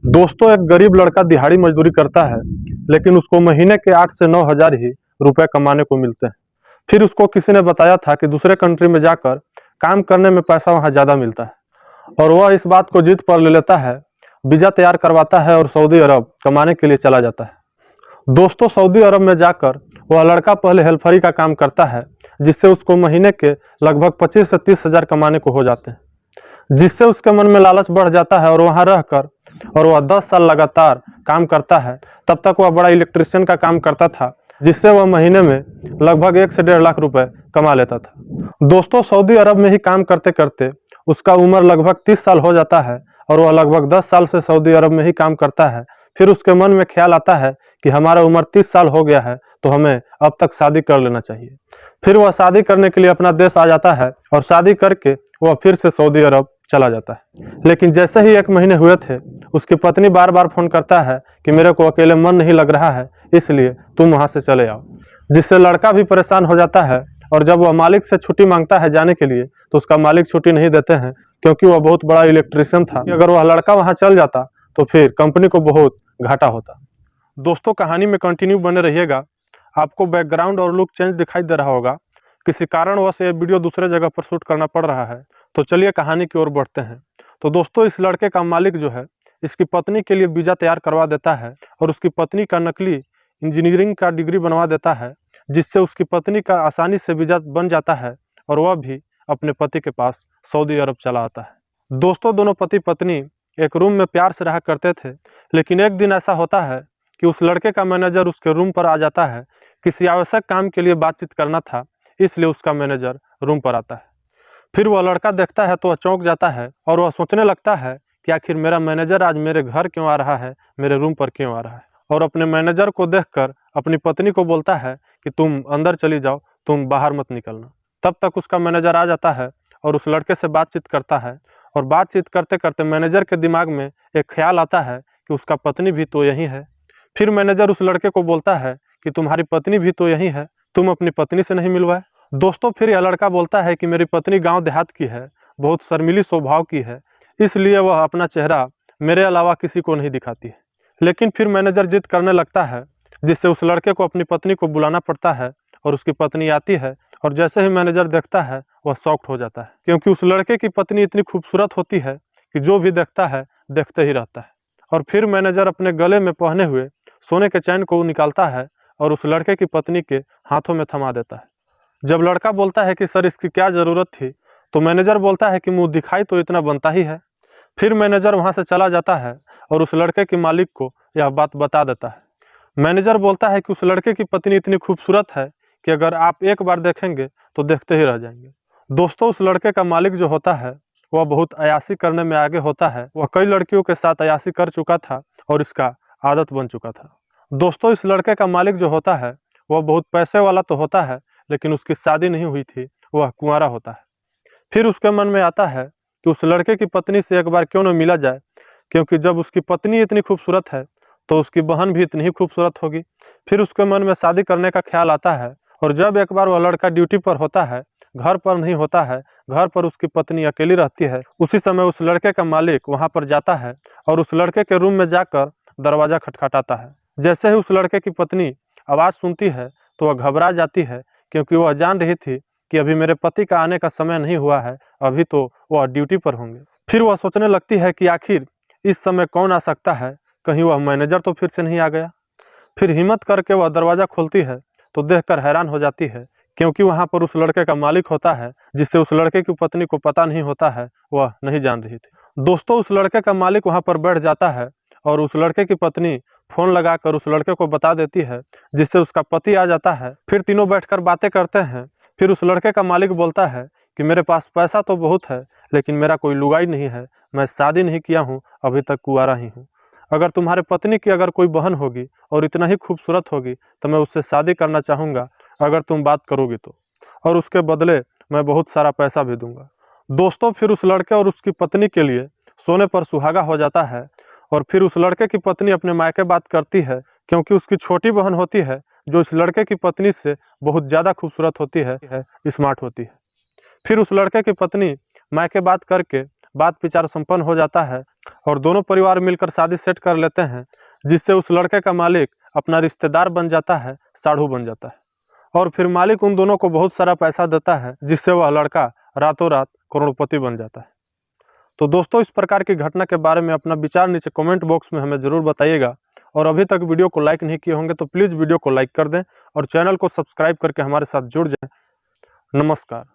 दोस्तों, एक गरीब लड़का दिहाड़ी मजदूरी करता है, लेकिन उसको महीने के 8 से 9 हज़ार ही रुपए कमाने को मिलते हैं। फिर उसको किसी ने बताया था कि दूसरे कंट्री में जाकर काम करने में पैसा वहाँ ज़्यादा मिलता है और वह इस बात को जिद पर ले लेता है, वीज़ा तैयार करवाता है और सऊदी अरब कमाने के लिए चला जाता है। दोस्तों, सऊदी अरब में जाकर वह लड़का पहले हेल्परी का काम करता है, जिससे उसको महीने के लगभग 25 से 30 हज़ार कमाने को हो जाते हैं, जिससे उसके मन में लालच बढ़ जाता है और वहाँ रहकर और वह 10 साल लगातार काम करता है। तब तक वह बड़ा इलेक्ट्रिशियन का काम करता था, जिससे वह महीने में लगभग 1 से 1.5 लाख रुपए कमा लेता था। दोस्तों, सऊदी अरब में ही काम करते करते उसका उम्र लगभग 30 साल हो जाता है और वह लगभग 10 साल से सऊदी अरब में ही काम करता है। फिर उसके मन में ख्याल आता है कि हमारा उम्र 30 साल हो गया है, तो हमें अब तक शादी कर लेना चाहिए। फिर वह शादी करने के लिए अपना देश आ जाता है और शादी करके वह फिर से सऊदी अरब चला जाता है। लेकिन जैसे ही 1 महीने हुए थे, उसकी पत्नी बार बार फोन करता है कि मेरे को अकेले मन नहीं लग रहा है, इसलिए तुम वहां से चले आओ। जिससे लड़का भी परेशान हो जाता है और जब वह मालिक से छुट्टी मांगता है जाने के लिए, तो उसका मालिक छुट्टी नहीं देते हैं, क्योंकि वह बहुत बड़ा इलेक्ट्रिशियन था। अगर वह लड़का वहां चल जाता तो फिर कंपनी को बहुत घाटा होता। दोस्तों, कहानी में कंटिन्यू बने रहिएगा। आपको बैकग्राउंड और लुक चेंज दिखाई दे रहा होगा, किसी कारणवश ये वीडियो दूसरे जगह पर शूट करना पड़ रहा है। तो चलिए कहानी की ओर बढ़ते हैं। तो दोस्तों, इस लड़के का मालिक जो है, इसकी पत्नी के लिए वीज़ा तैयार करवा देता है और उसकी पत्नी का नकली इंजीनियरिंग का डिग्री बनवा देता है, जिससे उसकी पत्नी का आसानी से वीज़ा बन जाता है और वह भी अपने पति के पास सऊदी अरब चला आता है। दोस्तों, दोनों पति पत्नी एक रूम में प्यार से रहा करते थे, लेकिन एक दिन ऐसा होता है कि उस लड़के का मैनेजर उसके रूम पर आ जाता है। किसी आवश्यक काम के लिए बातचीत करना था, इसलिए उसका मैनेजर रूम पर आता है। फिर वह लड़का देखता है तो वह चौंक जाता है और वह सोचने लगता है कि आखिर मेरा मैनेजर आज मेरे घर क्यों आ रहा है, मेरे रूम पर क्यों आ रहा है। और अपने मैनेजर को देखकर अपनी पत्नी को बोलता है कि तुम अंदर चली जाओ, तुम बाहर मत निकलना। तब तक उसका मैनेजर आ जाता है और उस लड़के से बातचीत करता है और बातचीत करते करते मैनेजर के दिमाग में एक ख्याल आता है कि उसका पत्नी भी तो यहीं है। फिर मैनेजर उस लड़के को बोलता है कि तुम्हारी पत्नी भी तो यहीं है, तुम अपनी पत्नी से नहीं मिलवाए। दोस्तों, फिर यह लड़का बोलता है कि मेरी पत्नी गांव देहात की है, बहुत शर्मीली स्वभाव की है, इसलिए वह अपना चेहरा मेरे अलावा किसी को नहीं दिखाती है। लेकिन फिर मैनेजर जिद करने लगता है, जिससे उस लड़के को अपनी पत्नी को बुलाना पड़ता है और उसकी पत्नी आती है और जैसे ही मैनेजर देखता है वह शॉक्ड हो जाता है, क्योंकि उस लड़के की पत्नी इतनी खूबसूरत होती है कि जो भी देखता है देखते ही रहता है। और फिर मैनेजर अपने गले में पहने हुए सोने के चैन को निकालता है और उस लड़के की पत्नी के हाथों में थमा देता है। जब लड़का बोलता है कि सर इसकी क्या ज़रूरत थी, तो मैनेजर बोलता है कि मुंह दिखाई तो इतना बनता ही है। फिर मैनेजर वहां से चला जाता है और उस लड़के के मालिक को यह बात बता देता है। मैनेजर बोलता है कि उस लड़के की पत्नी इतनी खूबसूरत है कि अगर आप एक बार देखेंगे तो देखते ही रह जाएंगे। दोस्तों, उस लड़के का मालिक जो होता है वह बहुत अयाशी करने में आगे होता है। वह कई लड़कियों के साथ अयाशी कर चुका था और इसका आदत बन चुका था। दोस्तों, इस लड़के का मालिक जो होता है वह बहुत पैसे वाला तो होता है, लेकिन उसकी शादी नहीं हुई थी, वह कुंवारा होता है। फिर उसके मन में आता है कि उस लड़के की पत्नी से एक बार क्यों न मिला जाए, क्योंकि जब उसकी पत्नी इतनी खूबसूरत है तो उसकी बहन भी इतनी ही खूबसूरत होगी। फिर उसके मन में शादी करने का ख्याल आता है और जब एक बार वह लड़का ड्यूटी पर होता है, घर पर नहीं होता है, घर पर उसकी पत्नी अकेली रहती है, उसी समय उस लड़के का मालिक वहाँ पर जाता है और उस लड़के के रूम में जाकर दरवाज़ा खटखटाता है। जैसे ही उस लड़के की पत्नी आवाज़ सुनती है तो वह घबरा जाती है, क्योंकि वह जान रही थी कि अभी मेरे पति का आने का समय नहीं हुआ है, अभी तो वह ड्यूटी पर होंगे। फिर वह सोचने लगती है कि आखिर इस समय कौन आ सकता है, कहीं वह मैनेजर तो फिर से नहीं आ गया। फिर हिम्मत करके वह दरवाज़ा खोलती है तो देखकर हैरान हो जाती है, क्योंकि वहाँ पर उस लड़के का मालिक होता है, जिससे उस लड़के की पत्नी को पता नहीं होता है, वह नहीं जान रही थी। दोस्तों, उस लड़के का मालिक वहाँ पर बैठ जाता है और उस लड़के की पत्नी फ़ोन लगाकर उस लड़के को बता देती है, जिससे उसका पति आ जाता है। फिर तीनों बैठकर बातें करते हैं। फिर उस लड़के का मालिक बोलता है कि मेरे पास पैसा तो बहुत है, लेकिन मेरा कोई लुगाई नहीं है, मैं शादी नहीं किया हूँ, अभी तक कुंवारा ही हूँ। अगर तुम्हारे पत्नी की अगर कोई बहन होगी और इतना ही खूबसूरत होगी तो मैं उससे शादी करना चाहूँगा, अगर तुम बात करोगी तो, और उसके बदले मैं बहुत सारा पैसा भी दूंगा। दोस्तों, फिर उस लड़के और उसकी पत्नी के लिए सोने पर सुहागा हो जाता है और फिर उस लड़के की पत्नी अपने मायके बात करती है, क्योंकि उसकी छोटी बहन होती है जो इस लड़के की पत्नी से बहुत ज़्यादा खूबसूरत होती है, स्मार्ट होती है। फिर उस लड़के की पत्नी मायके बात करके बात विचार संपन्न हो जाता है और दोनों परिवार मिलकर शादी सेट कर लेते हैं, जिससे उस लड़के का मालिक अपना रिश्तेदार बन जाता है, साढ़ू बन जाता है। और फिर मालिक उन दोनों को बहुत सारा पैसा देता है, जिससे वह लड़का रातों रात करोड़पति बन जाता है। तो दोस्तों, इस प्रकार की घटना के बारे में अपना विचार नीचे कमेंट बॉक्स में हमें ज़रूर बताइएगा। और अभी तक वीडियो को लाइक नहीं किए होंगे तो प्लीज़ वीडियो को लाइक कर दें और चैनल को सब्सक्राइब करके हमारे साथ जुड़ जाएं। नमस्कार।